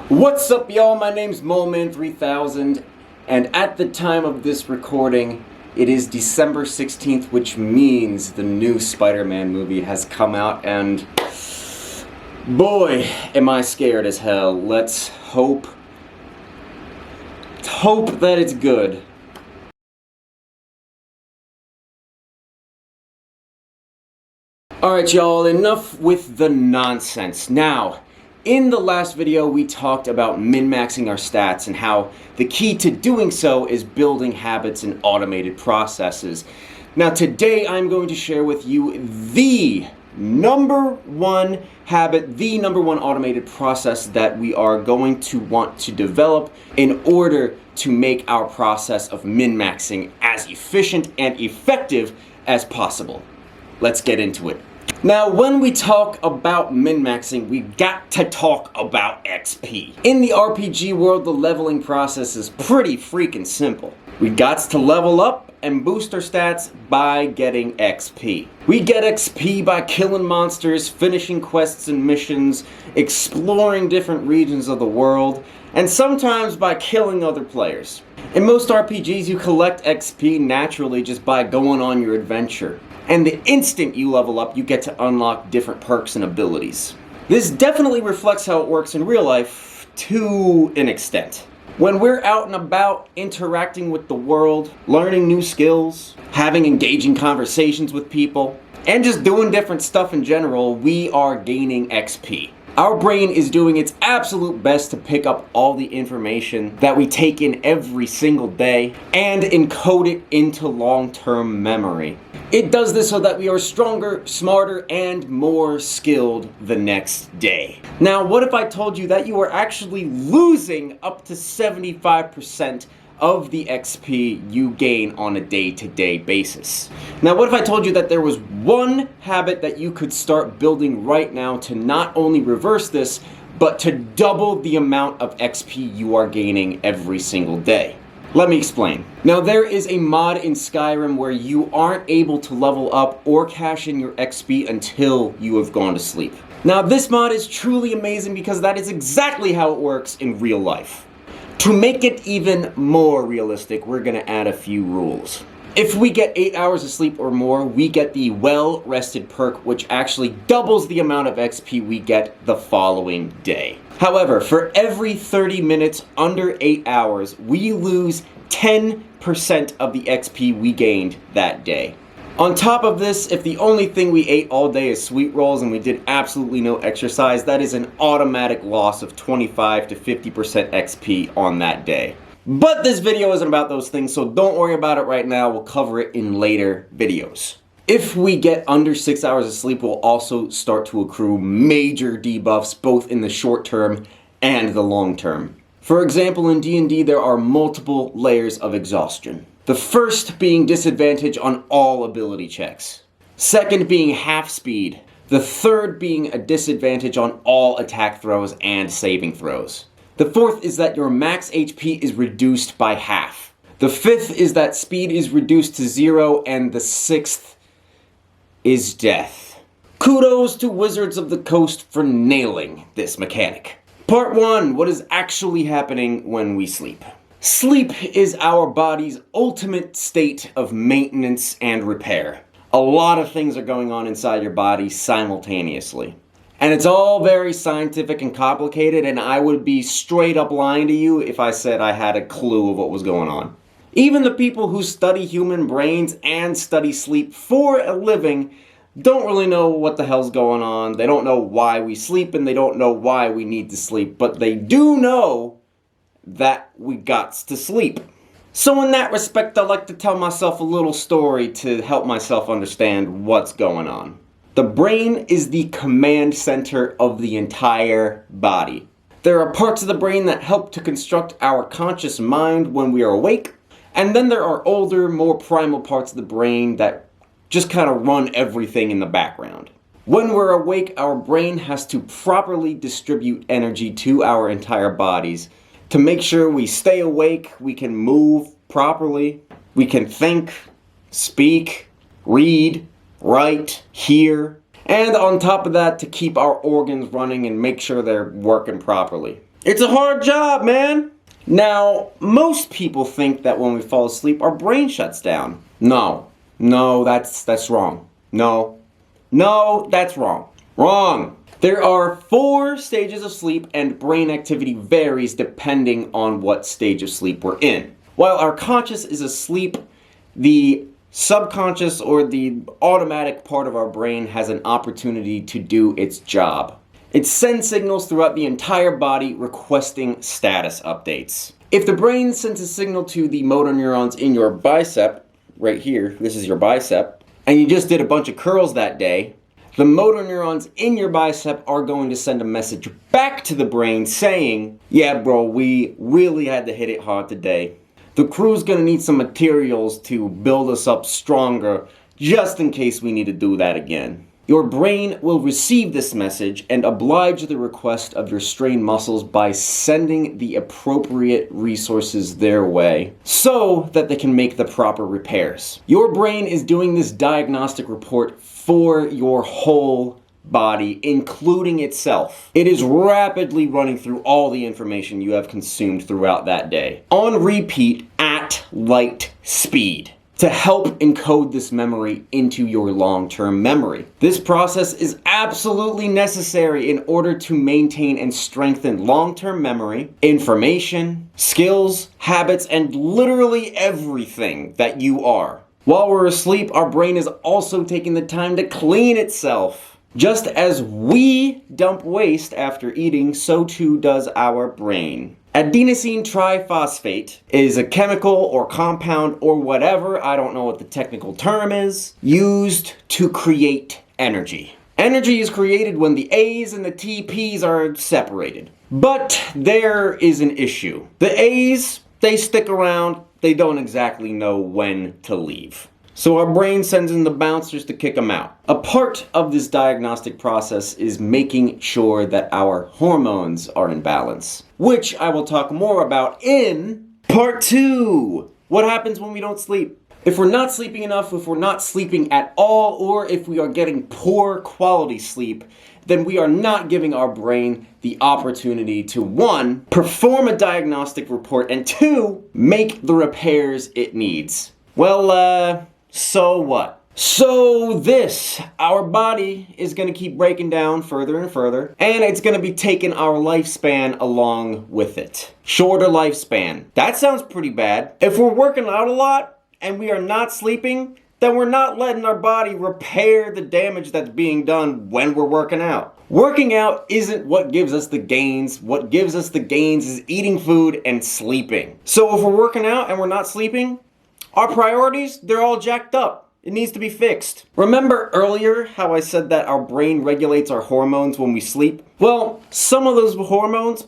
What's up, y'all? My name's Moleman3000, and at the time of this recording, it is December 16th, which means the new Spider-Man movie has come out, and boy, am I scared as hell. Let's hope that it's good. Alright, y'all, enough with the nonsense. Now, in the last video, we talked about min-maxing our stats and how the key to doing so is building habits and automated processes. Now, today I'm going to share with you the number one habit, the number one automated process that we are going to want to develop in order to make our process of min-maxing as efficient and effective as possible. Let's get into it. Now, when we talk about min-maxing, we've got to talk about XP. In the RPG world, the leveling process is pretty freaking simple. We got to level up and boost our stats by getting XP. We get XP by killing monsters, finishing quests and missions, exploring different regions of the world, and sometimes by killing other players. In most RPGs, you collect XP naturally just by going on your adventure. And the instant you level up, you get to unlock different perks and abilities. This definitely reflects how it works in real life, to an extent. When we're out and about, interacting with the world, learning new skills, having engaging conversations with people, and just doing different stuff in general, we are gaining XP. Our brain is doing its absolute best to pick up all the information that we take in every single day and encode it into long-term memory. It does this so that we are stronger, smarter, and more skilled the next day. Now, what if I told you that you are actually losing up to 75% of the XP you gain on a day-to-day basis? Now, what if I told you that there was one habit that you could start building right now to not only reverse this, but to double the amount of XP you are gaining every single day? Let me explain. Now, there is a mod in Skyrim where you aren't able to level up or cash in your XP until you have gone to sleep. Now, this mod is truly amazing because that is exactly how it works in real life. To make it even more realistic, we're gonna add a few rules. If we get 8 hours of sleep or more, we get the well-rested perk, which actually doubles the amount of XP we get the following day. However, for every 30 minutes under 8 hours, we lose 10% of the XP we gained that day. On top of this, if the only thing we ate all day is sweet rolls and we did absolutely no exercise, that is an automatic loss of 25 to 50% XP on that day. But this video isn't about those things, so don't worry about it right now. We'll cover it in later videos. If we get under 6 hours of sleep, we'll also start to accrue major debuffs, both in the short term and the long term. For example, in D&D, there are multiple layers of exhaustion. The first being disadvantage on all ability checks. Second being half speed. The third being a disadvantage on all attack throws and saving throws. The fourth is that your max HP is reduced by half. The fifth is that speed is reduced to 0, and the sixth is death. Kudos to Wizards of the Coast for nailing this mechanic. Part 1, what is actually happening when we sleep? Sleep is our body's ultimate state of maintenance and repair. A lot of things are going on inside your body simultaneously. And it's all very scientific and complicated, and I would be straight up lying to you if I said I had a clue of what was going on. Even the people who study human brains and study sleep for a living don't really know what the hell's going on. They don't know why we sleep, and they don't know why we need to sleep, but they do know that we got to sleep. So in that respect, I like to tell myself a little story to help myself understand what's going on. The brain is the command center of the entire body. There are parts of the brain that help to construct our conscious mind when we are awake, and then there are older, more primal parts of the brain that just kind of run everything in the background. When we're awake, our brain has to properly distribute energy to our entire bodies to make sure we stay awake, we can move properly, we can think, speak, read, write, hear, And on top of that, to keep our organs running and make sure they're working properly. It's a hard job, man! Now, most people think that when we fall asleep, our brain shuts down. No, that's wrong. No, that's wrong. Wrong! There are 4 stages of sleep, and brain activity varies depending on what stage of sleep we're in. While our conscious is asleep, the subconscious or the automatic part of our brain has an opportunity to do its job. It sends signals throughout the entire body requesting status updates. If the brain sends a signal to the motor neurons in your bicep, right here, this is your bicep, and you just did a bunch of curls that day, the motor neurons in your bicep are going to send a message back to the brain saying, yeah bro, we really had to hit it hard today. The crew's gonna need some materials to build us up stronger, just in case we need to do that again. Your brain will receive this message and oblige the request of your strained muscles by sending the appropriate resources their way so that they can make the proper repairs. Your brain is doing this diagnostic report for your whole body, including itself. It is rapidly running through all the information you have consumed throughout that day, on repeat at light speed, to help encode this memory into your long-term memory. This process is absolutely necessary in order to maintain and strengthen long-term memory, information, skills, habits, and literally everything that you are. While we're asleep, our brain is also taking the time to clean itself. Just as we dump waste after eating, so too does our brain. Adenosine triphosphate is a chemical or compound or whatever, I don't know what the technical term is, used to create energy. Energy is created when the A's and the TP's are separated. But there is an issue. The A's, they stick around, they don't exactly know when to leave. So our brain sends in the bouncers to kick them out. A part of this diagnostic process is making sure that our hormones are in balance, which I will talk more about in part 2. What happens when we don't sleep? If we're not sleeping enough, if we're not sleeping at all, or if we are getting poor quality sleep, then we are not giving our brain the opportunity to 1, perform a diagnostic report, and 2, make the repairs it needs. Well, so what? So our body is going to keep breaking down further and further, and it's going to be taking our lifespan along with it. Shorter lifespan. That sounds pretty bad. If we're working out a lot and we are not sleeping, then we're not letting our body repair the damage that's being done when we're working out. Working out isn't what gives us the gains. What gives us the gains is eating food and sleeping. So if we're working out and we're not sleeping, our priorities, they're all jacked up. It needs to be fixed. Remember earlier how I said that our brain regulates our hormones when we sleep? Well, some of those hormones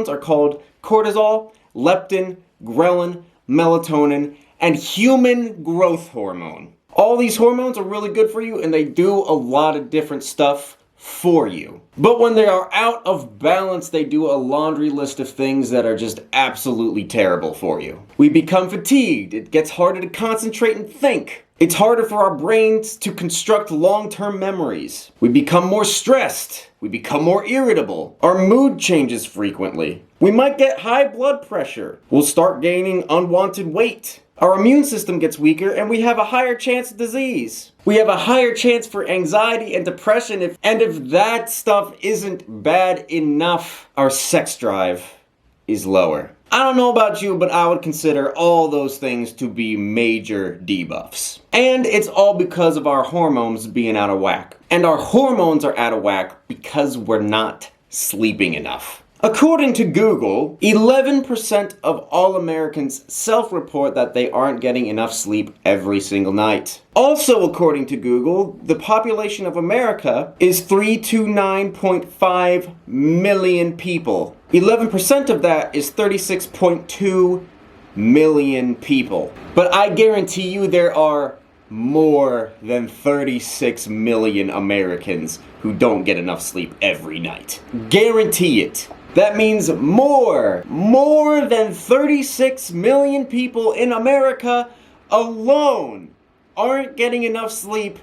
are called cortisol, leptin, ghrelin, melatonin, and human growth hormone. All these hormones are really good for you and they do a lot of different stuff for you. But when they are out of balance, they do a laundry list of things that are just absolutely terrible for you. We become fatigued. It gets harder to concentrate and think. It's harder for our brains to construct long-term memories. We become more stressed. We become more irritable. Our mood changes frequently. We might get high blood pressure. We'll start gaining unwanted weight. Our immune system gets weaker and we have a higher chance of disease. We have a higher chance for anxiety and depression if that stuff isn't bad enough, our sex drive is lower. I don't know about you, but I would consider all those things to be major debuffs. And it's all because of our hormones being out of whack. And our hormones are out of whack because we're not sleeping enough. According to Google, 11% of all Americans self-report that they aren't getting enough sleep every single night. Also, according to Google, the population of America is 329.5 million people. 11% of that is 36.2 million people. But I guarantee you there are more than 36 million Americans who don't get enough sleep every night. Guarantee it. That means more than 36 million people in America alone aren't getting enough sleep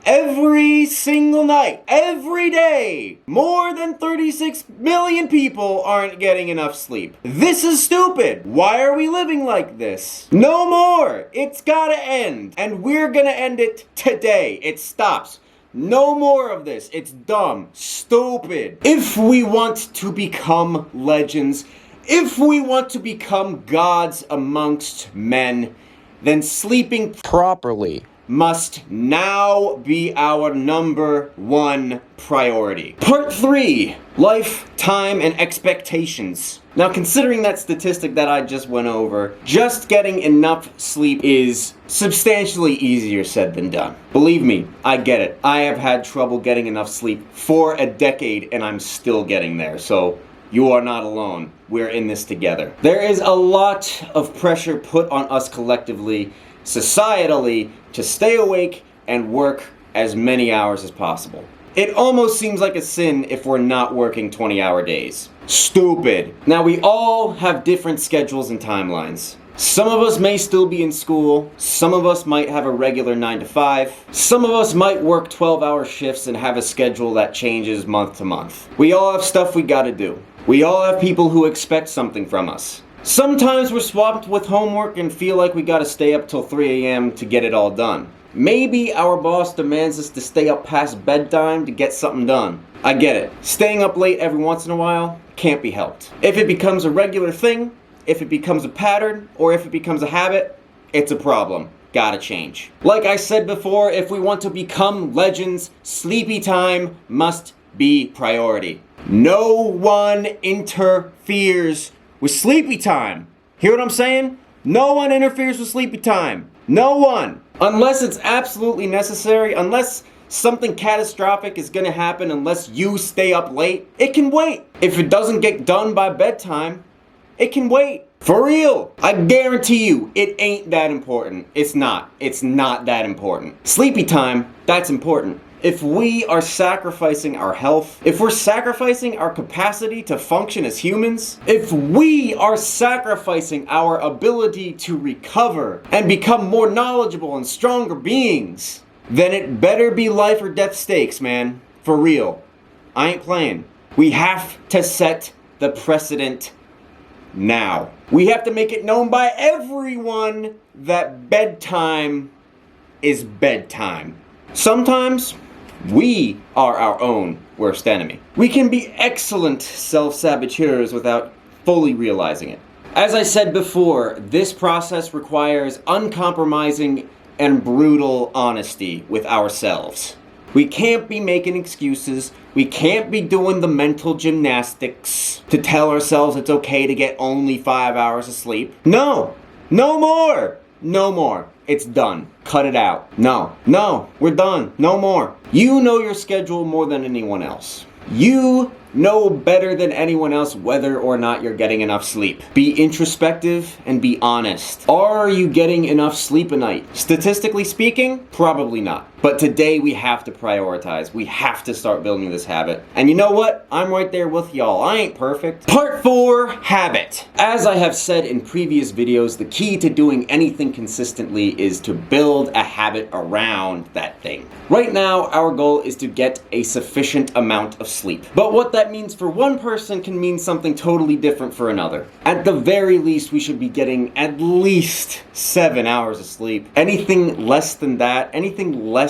every single night, every day, more than 36 million people aren't getting enough sleep. This is stupid. Why are we living like this? No more. It's gotta end. And we're gonna end it today. It stops. No more of this. It's dumb. Stupid. If we want to become legends, if we want to become gods amongst men, then sleeping properly must now be our #1 priority. Part 3, life, time, and expectations. Now, considering that statistic that I just went over, just getting enough sleep is substantially easier said than done. Believe me, I get it. I have had trouble getting enough sleep for a decade, and I'm still getting there, so you are not alone. We're in this together. There is a lot of pressure put on us collectively, societally, to stay awake and work as many hours as possible. It almost seems like a sin if we're not working 20-hour days. Stupid. Now, we all have different schedules and timelines. Some of us may still be in school, some of us might have a regular 9 to 5, some of us might work 12-hour shifts and have a schedule that changes month to month. We all have stuff we gotta do. We all have people who expect something from us. Sometimes we're swamped with homework and feel like we gotta stay up till 3 a.m. to get it all done. Maybe our boss demands us to stay up past bedtime to get something done. I get it. Staying up late every once in a while can't be helped. If it becomes a regular thing, if it becomes a pattern, or if it becomes a habit, it's a problem. Gotta change. Like I said before, if we want to become legends, sleepy time must be priority. No one interferes with sleepy time. Hear what I'm saying? No one interferes with sleepy time. No one. Unless it's absolutely necessary, unless something catastrophic is gonna happen, unless you stay up late, it can wait. If it doesn't get done by bedtime, it can wait. For real. I guarantee you, it ain't that important. It's not. It's not that important. Sleepy time, that's important. If we are sacrificing our health, if we're sacrificing our capacity to function as humans, if we are sacrificing our ability to recover and become more knowledgeable and stronger beings, then it better be life or death stakes, man. For real. I ain't playing. We have to set the precedent now. We have to make it known by everyone that bedtime is bedtime. Sometimes we are our own worst enemy. We can be excellent self-saboteurs without fully realizing it. As I said before, this process requires uncompromising and brutal honesty with ourselves. We can't be making excuses. We can't be doing the mental gymnastics to tell ourselves it's okay to get only 5 hours of sleep. No! No more! No more. It's done. Cut it out. No. No. We're done. No more. You know your schedule more than anyone else. You know better than anyone else whether or not you're getting enough sleep. Be introspective and be honest. Are you getting enough sleep a night? Statistically speaking, probably not. But today we have to prioritize. We have to start building this habit. And you know what? I'm right there with y'all. I ain't perfect. Part 4, habit. As I have said in previous videos, the key to doing anything consistently is to build a habit around that thing. Right now, our goal is to get a sufficient amount of sleep. But what that means for one person can mean something totally different for another. At the very least, we should be getting at least 7 hours of sleep. Anything less than that, anything less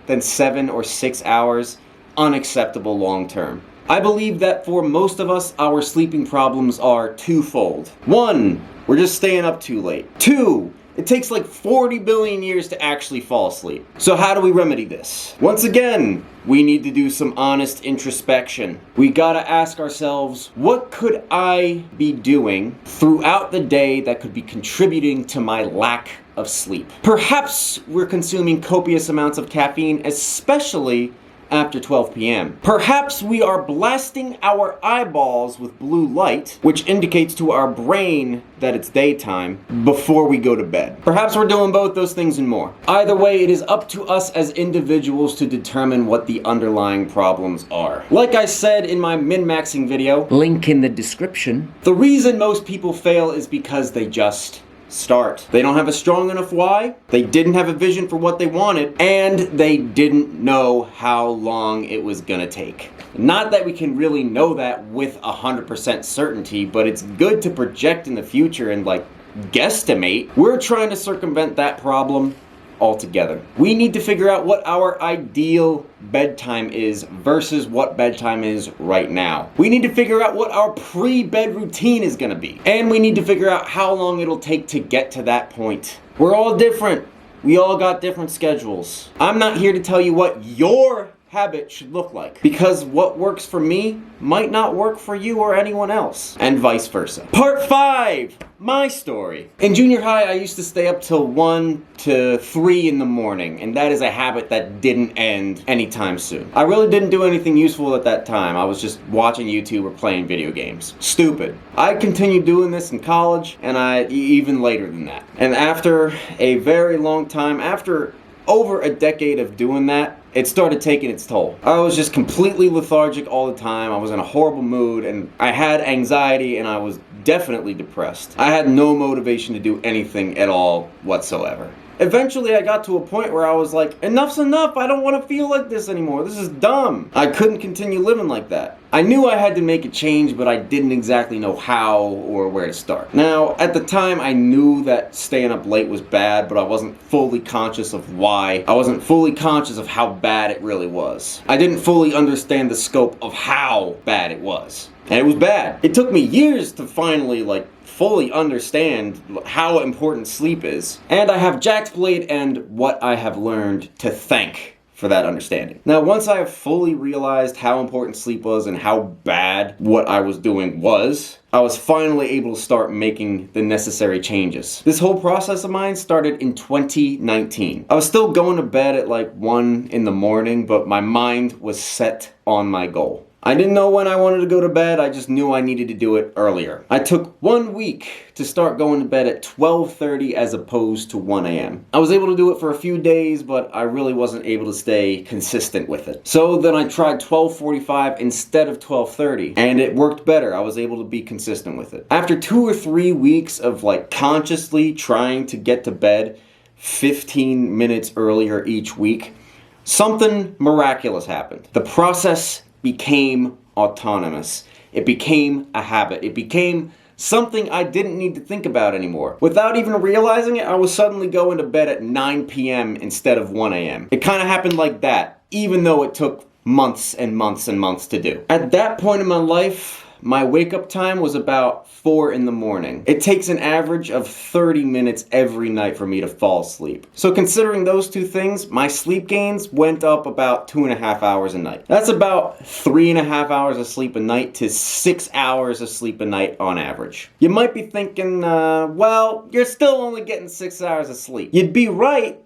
than 7 or 6 hours, unacceptable long term. I believe that for most of us, our sleeping problems are twofold. 1, we're just staying up too late. 2, it takes like 40 billion years to actually fall asleep. So how do we remedy this? Once again, we need to do some honest introspection. We gotta ask ourselves, what could I be doing throughout the day that could be contributing to my lack of sleep? Perhaps we're consuming copious amounts of caffeine, especially after 12 p.m. Perhaps we are blasting our eyeballs with blue light, which indicates to our brain that it's daytime, before we go to bed. Perhaps we're doing both those things and more. Either way, it is up to us as individuals to determine what the underlying problems are. Like I said in my min-maxing video, link in the description, the reason most people fail is because they just start. They don't have a strong enough why, they didn't have a vision for what they wanted, and they didn't know how long it was gonna take. Not that we can really know that with 100% certainty, but it's good to project in the future and like guesstimate. We're trying to circumvent that problem altogether. We need to figure out what our ideal bedtime is versus what bedtime is right now. We need to figure out what our pre-bed routine is gonna be. And we need to figure out how long it'll take to get to that point. We're all different. We all got different schedules. I'm not here to tell you what your habit should look like, because what works for me might not work for you or anyone else, and vice versa. Part 5, my story. In junior high, I used to stay up till 1 to 3 in the morning, and that is a habit that didn't end anytime soon. I really didn't do anything useful at that time. I was just watching YouTube or playing video games. Stupid. I continued doing this in college, and even later than that. And after a very long time, after over a decade of doing that, it started taking its toll. I was just completely lethargic all the time. I was in a horrible mood, and I had anxiety, and I was definitely depressed. I had no motivation to do anything at all whatsoever. Eventually, I got to a point where I was like, enough's enough. I don't want to feel like this anymore. This is dumb. I couldn't continue living like that. I knew I had to make a change, but I didn't exactly know how or where to start. Now, at the time, I knew that staying up late was bad, but I wasn't fully conscious of why. I wasn't fully conscious of how bad it really was. I didn't fully understand the scope of how bad it was. And it was bad. It took me years to finally, fully understand how important sleep is. And I have Jack's Blade and what I have learned to thank for that understanding. Now, once I have fully realized how important sleep was and how bad what I was doing was, I was finally able to start making the necessary changes. This whole process of mine started in 2019. I was still going to bed at 1 in the morning, but my mind was set on my goal. I didn't know when I wanted to go to bed, I just knew I needed to do it earlier. I took 1 week to start going to bed at 12:30 as opposed to 1 a.m. I was able to do it for a few days, but I really wasn't able to stay consistent with it. So then I tried 12:45 instead of 12:30, and it worked better. I was able to be consistent with it. After 2 or 3 weeks of consciously trying to get to bed 15 minutes earlier each week, something miraculous happened. The process became autonomous. It became a habit. It became something I didn't need to think about anymore. Without even realizing it, I was suddenly going to bed at 9 p.m. instead of 1 a.m. It kind of happened like that, even though it took months and months and months to do. At that point in my life, my wake-up time was about 4 in the morning. It takes an average of 30 minutes every night for me to fall asleep. So considering those two things, my sleep gains went up about 2.5 hours a night. That's about 3.5 hours of sleep a night to 6 hours of sleep a night on average. You might be thinking, well, you're still only getting 6 hours of sleep. You'd be right,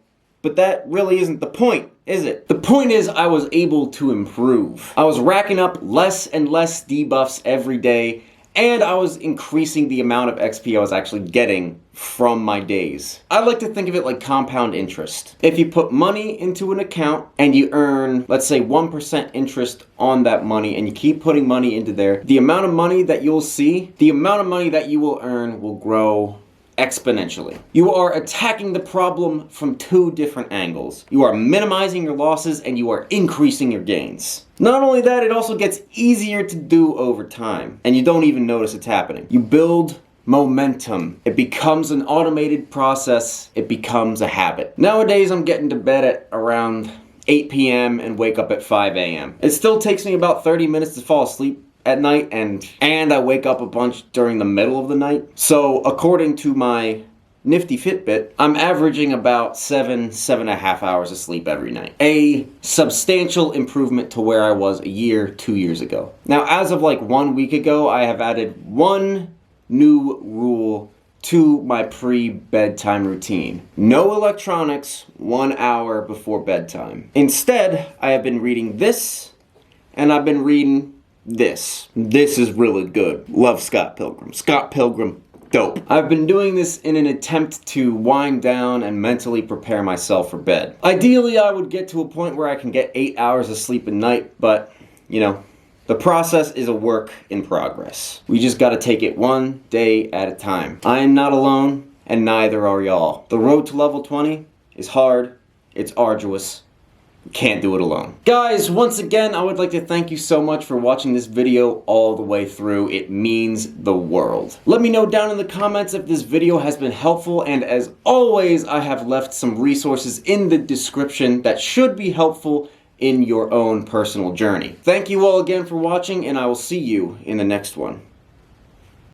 but that really isn't the point, is it? The point is I was able to improve. I was racking up less and less debuffs every day, and I was increasing the amount of XP I was actually getting from my days. I like to think of it like compound interest. If you put money into an account and you earn, let's say 1% interest on that money, and you keep putting money into there, the amount of money that you'll see, the amount of money that you will earn will grow exponentially. You are attacking the problem from 2 different angles. You are minimizing your losses and you are increasing your gains. Not only that, it also gets easier to do over time, and you don't even notice it's happening. You build momentum. It becomes an automated process. It becomes a habit. Nowadays, I'm getting to bed at around 8 p.m. and wake up at 5 a.m. It still takes me about 30 minutes to fall asleep at night, and I wake up a bunch during the middle of the night. So according to my nifty Fitbit, I'm averaging about 7.5 hours of sleep every night. A substantial improvement to where I was a year, 2 years ago. Now, as of 1 week ago, I have added 1 new rule to my pre-bedtime routine. No electronics 1 hour before bedtime. Instead, I have been reading this, and I've been reading this. This is really good. Love Scott Pilgrim. Scott Pilgrim, dope. I've been doing this in an attempt to wind down and mentally prepare myself for bed. Ideally, I would get to a point where I can get 8 hours of sleep a night, but, the process is a work in progress. We just gotta take it one day at a time. I am not alone. and neither are y'all. The road to level 20 is hard, it's arduous. You can't do it alone. Guys, once again, I would like to thank you so much for watching this video all the way through. It means the world. Let me know down in the comments if this video has been helpful, and as always, I have left some resources in the description that should be helpful in your own personal journey. Thank you all again for watching, and I will see you in the next one.